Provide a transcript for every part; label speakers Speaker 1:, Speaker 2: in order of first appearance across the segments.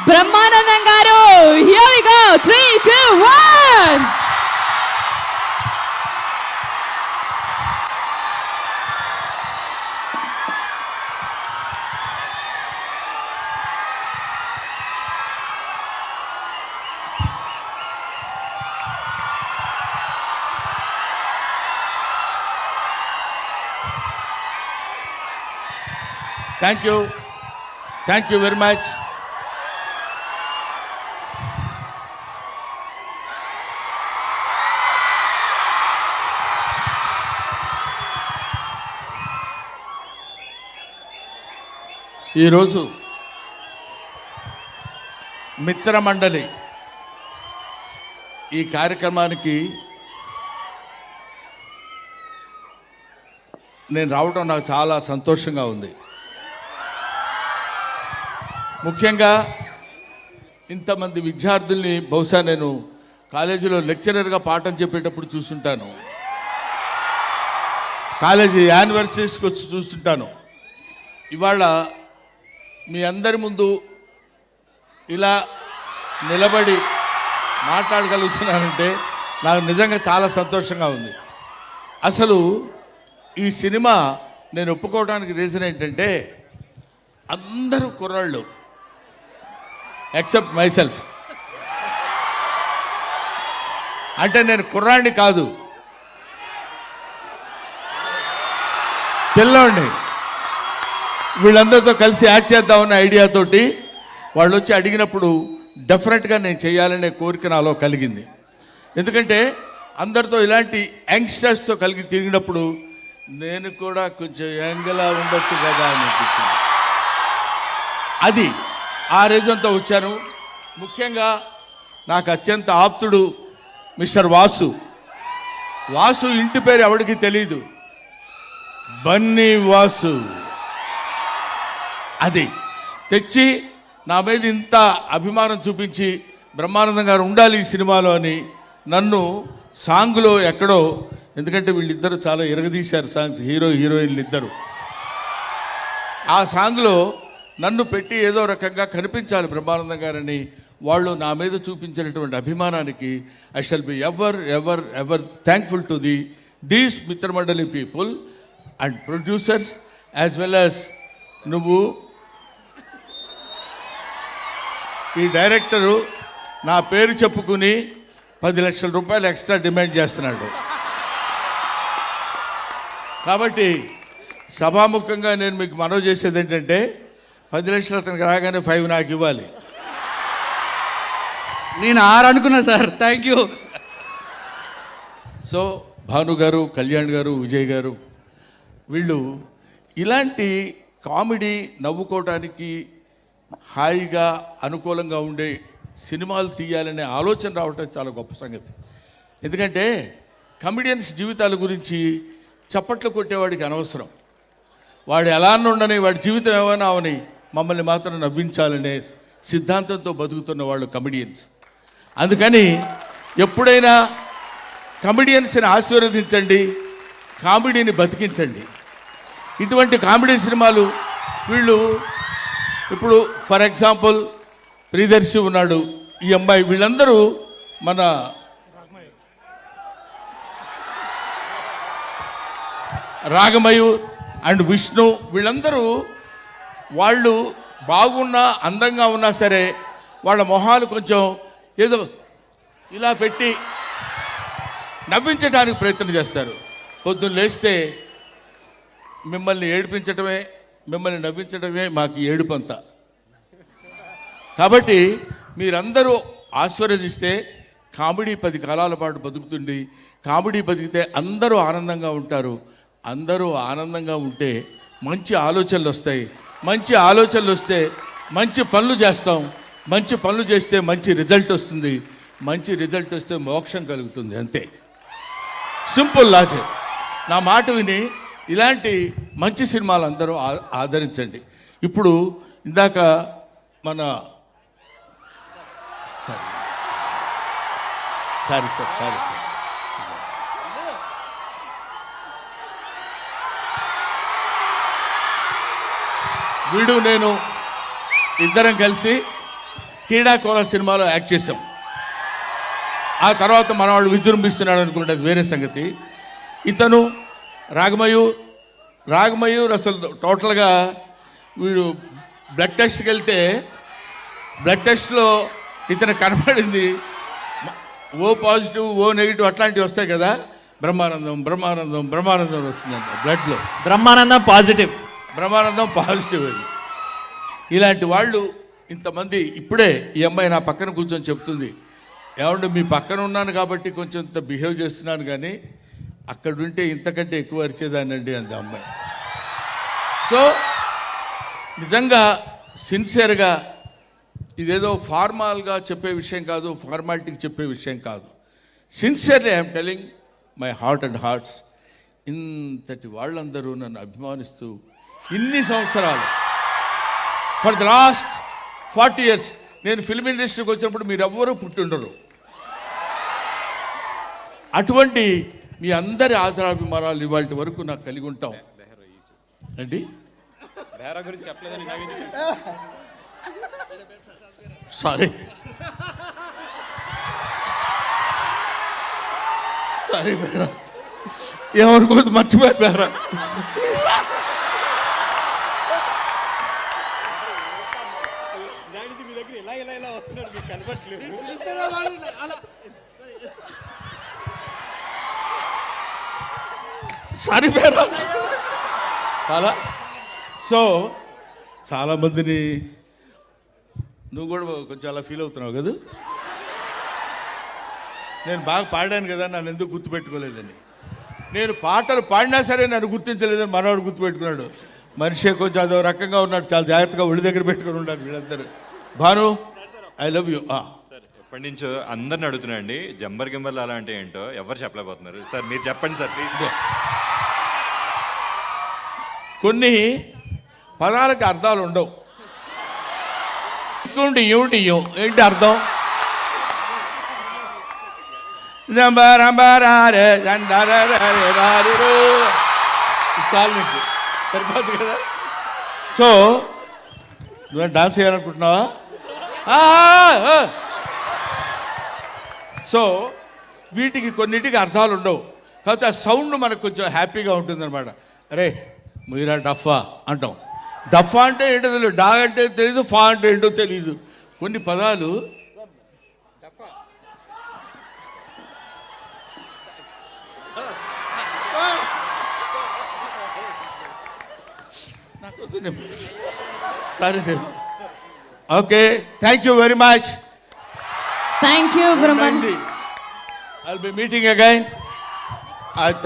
Speaker 1: బ్రహ్మానందం గారు. Here we go. 3, 2, 1.
Speaker 2: Thank you very much. ఈరోజు మిత్రమండలి ఈ కార్యక్రమానికి నేను రావడం నాకు చాలా సంతోషంగా ఉంది. ముఖ్యంగా ఇంతమంది విద్యార్థుల్ని బహుశా నేను కాలేజీలో లెక్చరర్గా పాఠం చెప్పేటప్పుడు చూస్తుంటాను, కాలేజీ యానివర్సరీస్కి వచ్చి చూస్తుంటాను. ఇవాళ మీ అందరి ముందు ఇలా నిలబడి మాట్లాడగలుగుతున్నానంటే నాకు నిజంగా చాలా సంతోషంగా ఉంది. అసలు ఈ సినిమా నేను ఒప్పుకోవడానికి రీజన్ ఏంటంటే అందరూ కుర్రాళ్ళు ఎక్సెప్ట్ మైసెల్ఫ్. అంటే నేను కుర్రాడిని కాదు, పిల్లోడిని. వీళ్ళందరితో కలిసి యాక్ట్ చేద్దామన్న ఐడియాతోటి వాళ్ళు వచ్చి అడిగినప్పుడు డెఫినెట్గా నేను చేయాలనే కోరిక నాలో కలిగింది. ఎందుకంటే అందరితో ఇలాంటి యంగ్స్టర్స్తో కలిగి తిరిగినప్పుడు నేను కూడా కొంచెం యంగ్లా ఉండొచ్చు కదా అని అనిపించింది. అది ఆ రీజన్తో వచ్చాను. ముఖ్యంగా నాకు అత్యంత ఆప్తుడు మిస్టర్ వాసు. వాసు ఇంటి పేరు ఎవరికి తెలీదు, బన్నీ వాసు. అది తెచ్చి నా మీద ఇంత అభిమానం చూపించి బ్రహ్మానందం గారు ఉండాలి ఈ సినిమాలో అని నన్ను సాంగ్లో ఎక్కడో, ఎందుకంటే వీళ్ళిద్దరూ చాలా ఎరగదీశారు సాంగ్స్, హీరో హీరోయిన్లు ఇద్దరు. ఆ సాంగ్లో నన్ను పెట్టి ఏదో రకంగా కనిపించాలి బ్రహ్మానందం గారని వాళ్ళు నా మీద చూపించినటువంటి అభిమానానికి I shall be ever ever ever thankful to these Mitramandali people and producers as well as నువ్వు. ఈ డైరెక్టరు నా పేరు చెప్పుకుని 10 లక్షల రూపాయలు ఎక్స్ట్రా డిమాండ్ చేస్తున్నాడు. కాబట్టి సభాముఖంగా నేను మీకు మనవి చేసేది ఏంటంటే 10 లక్షలు అతనికి రాగానే 5 నాకు ఇవ్వాలి.
Speaker 3: నేను 6 అనుకున్నా sir. Thank you.
Speaker 2: So Bhanu గారు, కళ్యాణ్ గారు, విజయ్ గారు వీళ్ళు ఇలాంటి కామెడీ నవ్వుకోవటానికి హాయిగా అనుకూలంగా ఉండే సినిమాలు తీయాలనే ఆలోచన రావటం చాలా గొప్ప సంగతి. ఎందుకంటే కమెడియన్స్ జీవితాల గురించి చప్పట్లు కొట్టేవాడికి అనవసరం. వాడు ఎలా ఉండని, వాడి జీవితం ఏమైనా అవని, మమ్మల్ని మాత్రం నవ్వించాలనే సిద్ధాంతంతో బతుకుతున్న వాళ్ళు కమెడియన్స్. అందుకని ఎప్పుడైనా కమెడియన్స్ని ఆశీర్వదించండి, కామెడీని బతికించండి. ఇటువంటి కామెడీ సినిమాలు వీళ్ళు ఇప్పుడు ఫర్ ఎగ్జాంపుల్ ప్రియదర్శి ఉన్నాడు, ఈ అమ్మాయి, వీళ్ళందరూ మన రాగమయూర్ అండ్ విష్ణు, వీళ్ళందరూ వాళ్ళు బాగున్నా అందంగా ఉన్నా సరే వాళ్ళ మొహాలు కొంచెం ఏదో ఇలా పెట్టి నవ్వించడానికి ప్రయత్నం చేస్తారు. పొద్దున్న లేస్తే మిమ్మల్ని ఏడిపించడమే, మిమ్మల్ని నవ్వించడమే మాకు ఏడుపంతా. కాబట్టి మీరందరూ ఆశీర్వదిస్తే కామెడీ 10 కాలాల పాటు బతుకుతుంది. కామెడీ బతికితే అందరూ ఆనందంగా ఉంటారు. అందరూ ఆనందంగా ఉంటే మంచి ఆలోచనలు వస్తాయి. మంచి ఆలోచనలు వస్తే మంచి పనులు చేస్తాం. మంచి పనులు చేస్తే మంచి రిజల్ట్ వస్తుంది. మంచి రిజల్ట్ వస్తే మోక్షం కలుగుతుంది. అంతే, సింపుల్ లాజిక్. నా మాట విని ఇలాంటి మంచి సినిమాలు అందరూ ఆదరించండి. ఇప్పుడు ఇందాక మన సారీ సార్ వీడు నేను ఇద్దరం కలిసి క్రీడాకోల సినిమాలో యాక్ట్ చేసాం. ఆ తర్వాత మనవాడు విజృంభిస్తున్నాడు అనుకుంటే అది వేరే సంగతి. ఇతను రాగమయూర్ అసలు టోటల్గా వీడు బ్లడ్ టెస్ట్కి వెళ్తే బ్లడ్ టెస్ట్లో ఇతను కనపడింది ఓ పాజిటివ్ ఓ నెగిటివ్ అట్లాంటివి వస్తాయి కదా, బ్రహ్మానందం వస్తుందంట బ్లడ్లో.
Speaker 3: బ్రహ్మానందం పాజిటివ్
Speaker 2: అది. ఇలాంటి వాళ్ళు ఇంతమంది. ఇప్పుడే ఈ అమ్మాయి నా పక్కన కూర్చొని చెప్తుంది, ఏమంటే మీ పక్కన ఉన్నాను కాబట్టి కొంచెం ఇంత బిహేవ్ చేస్తున్నాను, కానీ అక్కడ ఉంటే ఇంతకంటే ఎక్కువ అరిచేదానండి అంది అమ్మాయి. సో నిజంగా సిన్సియర్గా ఇదేదో ఫార్మాల్గా చెప్పే విషయం కాదు, ఫార్మాలిటీకి చెప్పే విషయం కాదు. Sincerely I'm telling my heart and hearts. ఇంతటి వాళ్ళందరూ నన్ను అభిమానిస్తూ ఇన్ని సంవత్సరాలు, ఫర్ ద లాస్ట్ 40 years నేను ఫిల్మ్ ఇండస్ట్రీకి వచ్చినప్పుడు మీరెవ్వరూ పుట్టిండరు. అటువంటి మీ అందరి ఆదరాభిమానాలు ఇవాళ వరకు నాకు కలిగి ఉంటాం. ఏంటి సారీ బేరా, ఏమనుకోవద్దు, మర్చిపోయారు బేరా. సారీ బేరా. సో చాలామందిని నువ్వు కూడా కొంచెం అలా ఫీల్ అవుతున్నావు కదా, నేను బాగా పాడాను కదా నన్ను ఎందుకు గుర్తుపెట్టుకోలేదని. నేను పాటలు పాడినా సరే నన్ను గుర్తించలేదని మనవాడు గుర్తుపెట్టుకున్నాడు. మనిషి కొంచెం అదో రకంగా ఉన్నాడు, చాలా జాగ్రత్తగా ఒడి దగ్గర పెట్టుకుని ఉండాలి వీళ్ళందరూ. Bhanu, I love you.
Speaker 4: Sir ఎప్పటి నుంచో అందరిని అడుగుతున్నాండి, జంబర్ గింబర్లు అలా అంటే ఏంటో ఎవరు చెప్పలేకపోతున్నారు. సార్ మీరు చెప్పండి సార్ ప్లీజ్.
Speaker 2: కొన్ని పదాలకు అర్థాలు ఉండవు. ఏంటి అర్థం? చాలు నీకు సరిపోతుంది కదా. సో నువ్వు డాన్స్ చేయాలనుకుంటున్నావా? సో వీటికి కొన్నిటికి అర్థాలు ఉండవు, కాకపోతే ఆ సౌండ్ మనకు కొంచెం హ్యాపీగా ఉంటుందన్నమాట. అరే మీరా డఫా అంటాం. డఫా అంటే ఏంటో తెలియదు, డా అంటే తెలీదు, ఫా అంటే ఏంటో తెలీదు. కొన్ని పదాలు సరే. Okay, thank you very much.
Speaker 1: Thank you Brahman.
Speaker 2: I'll be meeting again.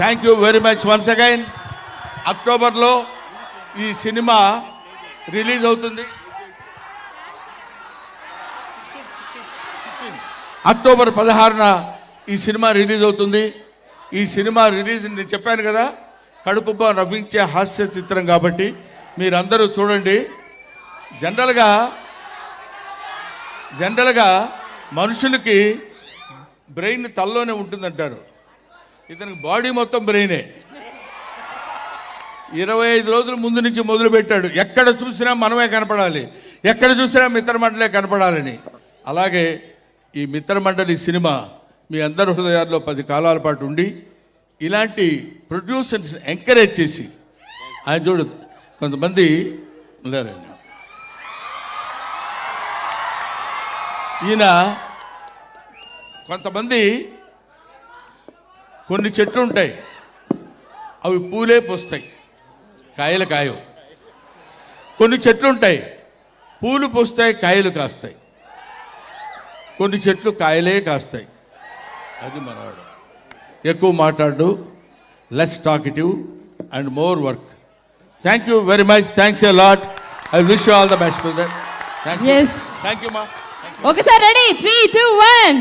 Speaker 2: Thank you very much once again. అక్టోబర్లో ఈ సినిమా రిలీజ్ అవుతుంది. అక్టోబర్ 16న ఈ సినిమా రిలీజ్ అవుతుంది. ఈ సినిమా రిలీజ్ నేను చెప్పాను కదా, కడుపుబ్బ నవ్వించే హాస్య చిత్రం కాబట్టి మీరందరూ చూడండి. జనరల్గా మనుషులకి బ్రెయిన్ తలలోనే ఉంటుందంటారు, ఇతనికి బాడీ మొత్తం బ్రెయినే. 25 రోజుల ముందు నుంచి మొదలుపెట్టాడు, ఎక్కడ చూసినా మనమే కనపడాలి, ఎక్కడ చూసినా మిత్రమండలే కనపడాలని. అలాగే ఈ మిత్రమండలి సినిమా మీ అందరి హృదయాల్లో 10 కాలాల పాటు ఉండి ఇలాంటి ప్రొడ్యూసర్స్ ఎంకరేజ్ చేసి, ఆయన చూడు కొంతమంది ఉన్నారండి, ఈయన కొంతమంది కొన్ని చెట్లు ఉంటాయి, అవి పూలే పూస్తాయి, కాయలు కాయవు. కొన్ని చెట్లు ఉంటాయి, పూలు పూస్తాయి, కాయలు కాస్తాయి. కొన్ని చెట్లు కాయలే కాస్తాయి. అది మనవాడు. ఎక్కువ మాట్లాడు, less talkative and more work. Thank you very much. Thanks a lot. I wish you all the best brother. Thank you మా.
Speaker 1: ఒకసారి రెడీ, 3, 2, 1.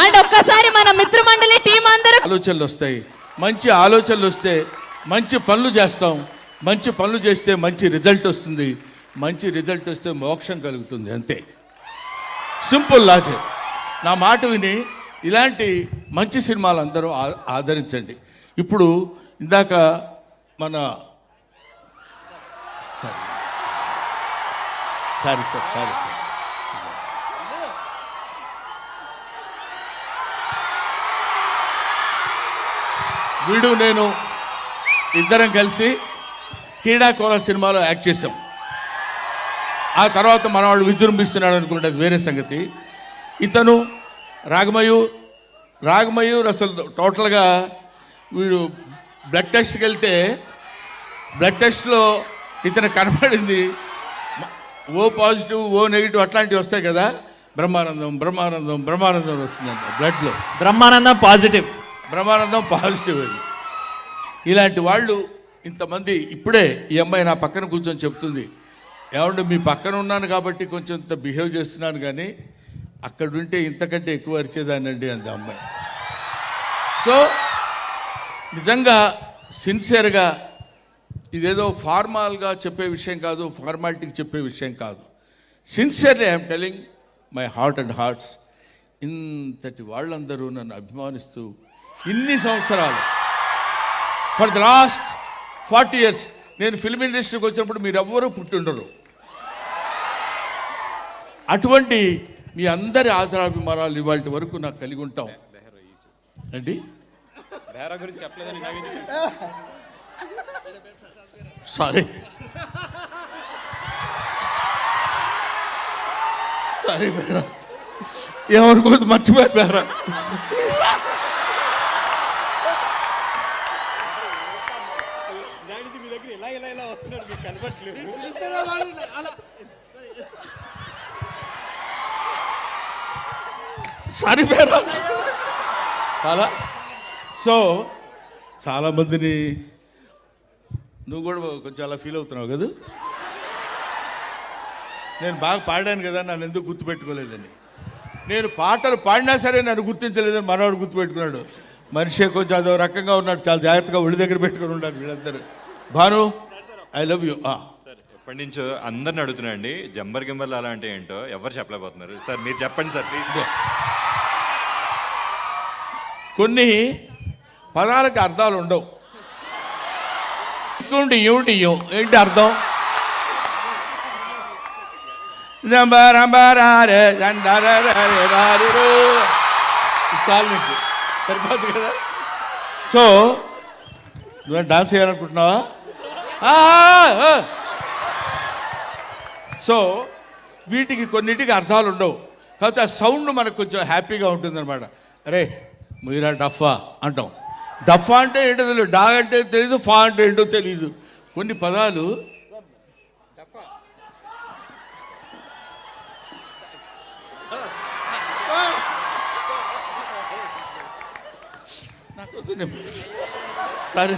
Speaker 1: అండ్ ఒక్కసారి మన మిత్రమండలి టీం అందరూ
Speaker 2: ఆలోచనలు వస్తాయి. మంచి ఆలోచనలు వస్తే మంచి పనులు చేస్తాం. మంచి పనులు చేస్తే మంచి రిజల్ట్ వస్తుంది. మంచి రిజల్ట్ వస్తే మోక్షం కలుగుతుంది. అంతే, సింపుల్ లాజిక్. నా మాట విని ఇలాంటి మంచి సినిమాలు అందరూ ఆదరించండి. ఇప్పుడు ఇందాక మన సారీ సార్ వీడు నేను ఇద్దరం కలిసి క్రీడాకోళ సినిమాలో యాక్ట్ చేసాం. ఆ తర్వాత మనవాడు విజృంభిస్తున్నాడు అనుకుంటే అది వేరే సంగతి. ఇతను రాగమయూర్ అసలు టోటల్గా వీడు బ్లడ్ టెస్ట్కి వెళ్తే బ్లడ్ టెస్ట్లో ఇతను కనపడింది ఓ పాజిటివ్ ఓ నెగిటివ్ అట్లాంటివి వస్తాయి కదా, బ్రహ్మానందం వస్తుందంట బ్లడ్లో.
Speaker 3: బ్రహ్మానందం పాజిటివ్
Speaker 2: అది. ఇలాంటి వాళ్ళు ఇంతమంది. ఇప్పుడే ఈ అమ్మాయి నా పక్కన కూర్చొని చెప్తుంది, ఏమంటే మీ పక్కన ఉన్నాను కాబట్టి కొంచెం ఇంత బిహేవ్ చేస్తున్నాను, కానీ అక్కడుంటే ఇంతకంటే ఎక్కువ అరిచేదానండి అంది అమ్మాయి. సో నిజంగా సిన్సియర్గా ఇదేదో ఫార్మాల్గా చెప్పే విషయం కాదు, ఫార్మాలిటీకి చెప్పే విషయం కాదు. Sincerely I'm telling my heart and hearts. ఇంతటి వాళ్ళందరూ నన్ను అభిమానిస్తూ ఇన్ని సంవత్సరాలు, ఫర్ ద లాస్ట్ 40 years నేను ఫిల్మ్ ఇండస్ట్రీకి వచ్చినప్పుడు మీరెవ్వరూ పుట్టిండరు. అటువంటి మీ అందరి ఆదరాభిమానాలు ఇవాళ వరకు నాకు కలిగి ఉంటాం. ఏంటి సారీ బేరా, ఏమనుకోవద్దు, మర్చిపోయి బేరా. సారీ బేరా. సో చాలామందిని నువ్వు కూడా కొంచెం అలా ఫీల్ అవుతున్నావు కదా, నేను బాగా పాడాను కదా నన్ను ఎందుకు గుర్తుపెట్టుకోలేదని. నేను పాటలు పాడినా సరే నన్ను గుర్తించలేదని మనవాడు గుర్తుపెట్టుకున్నాడు. మనిషి కొంచెం అదో రకంగా ఉన్నాడు, చాలా జాగ్రత్తగా ఒడి దగ్గర పెట్టుకుని ఉండాలి వీళ్ళందరూ. Bhanu, I love you.
Speaker 4: Sir ఎప్పటి నుంచో అందరిని అడుగుతున్నా అండి, జంబర్ గింబర్ అలా అంటే ఏంటో ఎవరు చెప్పలేకపోతున్నారు సార్, మీరు చెప్పండి సార్ ప్లీజ్.
Speaker 2: కొన్ని పదాలకు అర్థాలు ఉండవు. ఏంటి అర్థం? చాలు నీకు సరిపోతుంది కదా. సో నువ్వు డాన్స్ చేయాలనుకుంటున్నావా? సో వీటికి కొన్నిటికి అర్థాలు ఉండవు, కాకపోతే ఆ సౌండ్ మనకు కొంచెం హ్యాపీగా ఉంటుందన్నమాట. అరే మీరా డఫా అంటాం. డఫా అంటే ఏంటో తెలియదు, డా అంటే తెలీదు, ఫా అంటే ఏంటో తెలీదు. కొన్ని పదాలు సరే.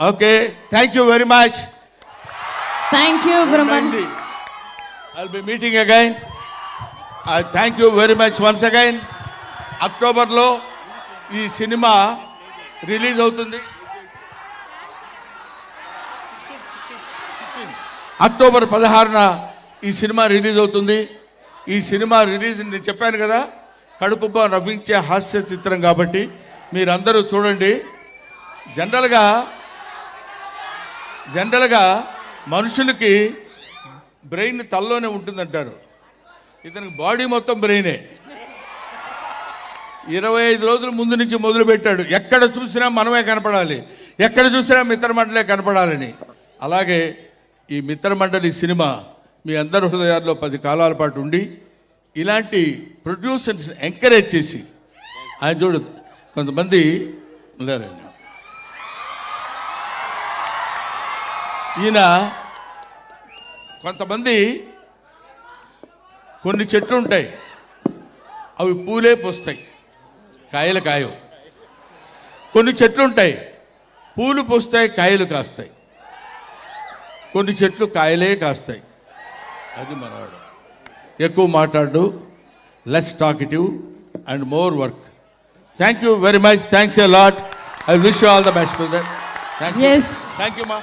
Speaker 2: Okay, thank you very much.
Speaker 1: Thank you, Brahman.
Speaker 2: I'll be meeting again. Thank you very much once again. అక్టోబర్లో ఈ సినిమా రిలీజ్ అవుతుంది. అక్టోబర్ 16న ఈ సినిమా రిలీజ్ అవుతుంది. ఈ సినిమా రిలీజ్ నేను చెప్పాను కదా, కడుపుబ్బా నవ్వించే హాస్య చిత్రం కాబట్టి మీరందరూ చూడండి. జనరల్గా మనుషులకి బ్రెయిన్ తలలోనే ఉంటుందంటారు, ఇతనికి బాడీ మొత్తం బ్రెయినే. 25 రోజుల ముందు నుంచి మొదలుపెట్టాడు. ఎక్కడ చూసినా మనమే కనపడాలి, ఎక్కడ చూసినా మిత్రమండలే కనపడాలని. అలాగే ఈ మిత్రమండలి సినిమా మీ అందరి హృదయాల్లో 10 కాలాల పాటు ఉండి ఇలాంటి ప్రొడ్యూసర్స్ ఎంకరేజ్ చేసి, ఆయన చూడు కొంతమంది ఉన్నారండి, ఈయన కొంతమంది కొన్ని చెట్లు ఉంటాయి, అవి పూలే పూస్తాయి, కాయలు కాయవు. కొన్ని చెట్లు ఉంటాయి, పూలు పూస్తాయి, కాయలు కాస్తాయి. కొన్ని చెట్లు కాయలే కాస్తాయి. అది మనవాడు. ఎక్కువ మాట్లాడు, less talkative and more work. Thank you very much. Thanks a lot. I wish you all the best for that. Thank you. Thank you మా.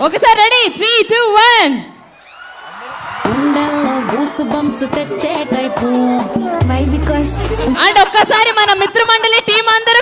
Speaker 1: ఒకసారి రెడీ, 3, 2, 1. అండ్ ఒక్కసారి మన మిత్రమండలి టీం అందరూ